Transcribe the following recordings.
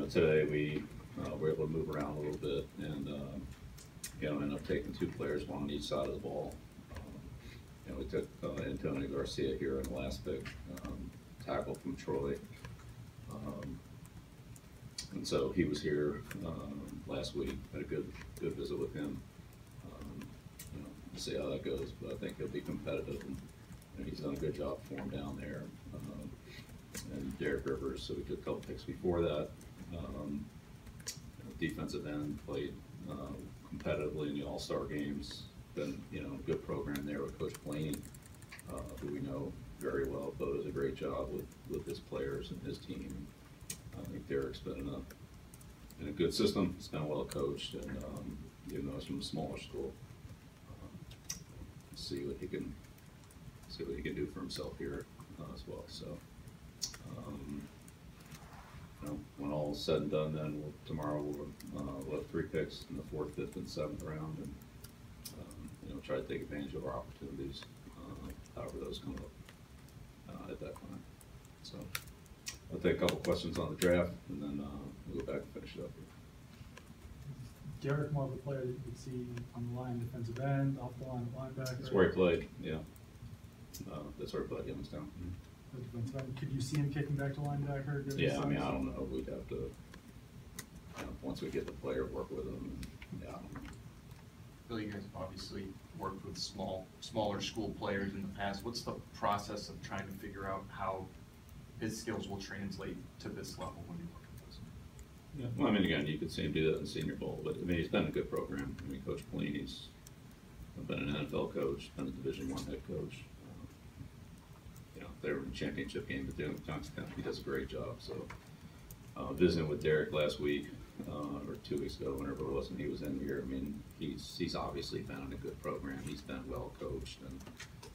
today we were able to move around a little bit and ended up taking 2 players, one on each side of the ball. We took Antonio Garcia here in the last pick, tackle from Troy. And so he was here last week. Had a good visit with him. We'll see how that goes, but I think he'll be competitive, and he's done a good job for him down there. And Derek Rivers, so we took a couple picks before that. Defensive end, played competitively in the All-Star games. Been a good program there with Coach Blaney, who we know very well. Bo does a great job with his players and his team. I think Derek's been in a good system. He's been well coached, and even though it's from a smaller school, see what he can do for himself here as well. So, when all is said and done, then tomorrow we'll have 3 picks in the 4th, 5th, and 7th round, and try to take advantage of our opportunities, however those come up at that time. So I'll take a couple questions on the draft, and then we'll go back and finish it up here. Derek, more of a player that you could see on the line, defensive end, off the line, linebacker. That's where he played, yeah. That's where he played, Youngstown. Could you see him kicking back to linebacker? Yeah, I mean, I don't know. We'd have to, once we get the player, work with him. Yeah, I don't know. Bill, you guys have obviously worked with smaller school players in the past. What's the process of trying to figure out how his skills will translate to this level when you work with this? Yeah, well, I mean, again, you could see him do that in Senior Bowl, but I mean, he's been a good program. I mean, Coach Pelini's been an NFL coach, been a Division I head coach. They were in the championship game with Youngstown. He does a great job. So, visiting with Derek last week or 2 weeks ago, whenever it was, and he was in here. I mean, he's obviously been in a good program. He's been well coached, and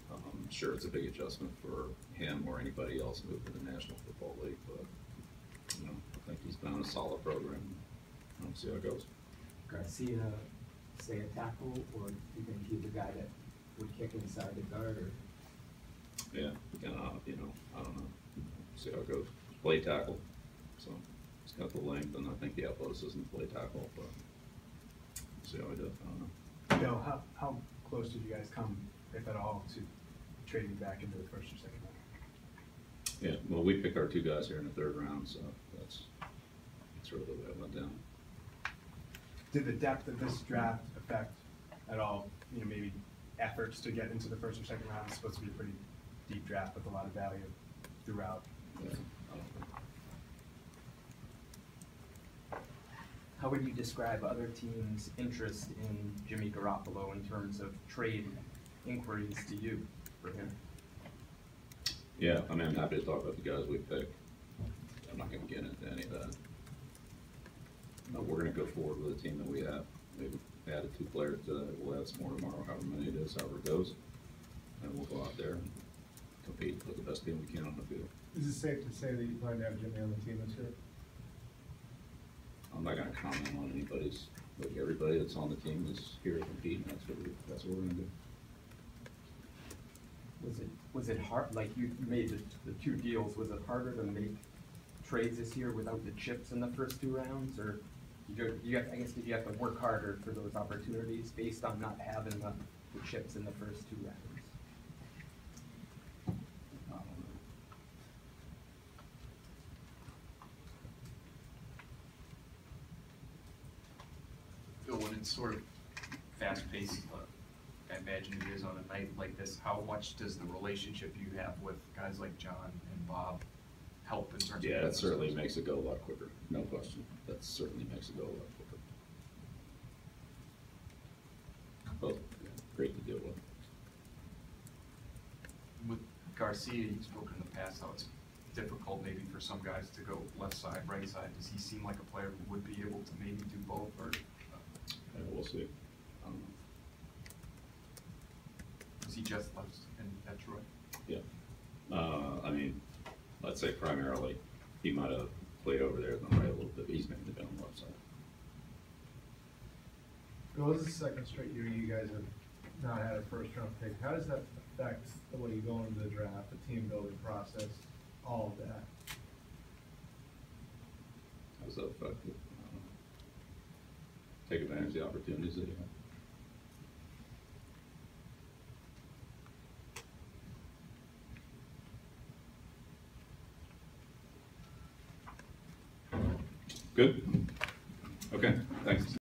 I'm sure it's a big adjustment for him or anybody else moving to the National Football League. But I think he's been in a solid program. We'll see how it goes. Garcia, say a tackle, or do you think he's a guy that would kick inside the guard? Or? Yeah, I don't know. See how it goes. Play tackle, so he's got the length, and I think the athleticism to play tackle, but see how he does. I don't know. Bill, how close did you guys come, if at all, to trading back into the 1st or 2nd round? Yeah, well, we picked our 2 guys here in the 3rd round, so that's really the way it went down. Did the depth of this draft affect at all, maybe efforts to get into the 1st or 2nd round? It's supposed to be a pretty deep draft with a lot of value throughout. Yeah, How would you describe other teams' interest in Jimmy Garoppolo in terms of trade inquiries to you for him? Yeah, I mean, I'm happy to talk about the guys we picked. I'm not going to get into any of that. We're going to go forward with the team that we have. We've added 2 players today. We'll add some more tomorrow, however many it is, however it goes. And we'll go out there and compete with the best team we can on the field. Is it safe to say that you plan to have Jimmy on the team this year? I'm not going to comment on anybody's. But everybody that's on the team is here to compete, and that's what we're going to do. Was it hard? Like you made the 2 deals. Was it harder to make trades this year without the chips in the first 2 rounds, or did you have to work harder for those opportunities based on not having the chips in the first 2 rounds? When it's sort of fast-paced, I imagine it is on a night like this, how much does the relationship you have with guys like John and Bob help in terms of... Yeah, that certainly makes it go a lot quicker, no question. That certainly makes it go a lot quicker. Both great to deal with. With Garcia, you've spoken in the past how it's difficult maybe for some guys to go left side, right side. Does he seem like a player who would be able to maybe do both, or... Yeah, we'll see. I don't know. Was he just left in Detroit? Yeah. I mean, let's say primarily he might have played over there on the right a little bit, but he's mainly been on the left side. Well, this is the 2nd straight year you guys have not had a 1st round pick. How does that affect the way you go into the draft, the team building process, all of that? is that effective? Take advantage of the opportunities that you have. Good? Okay, thanks.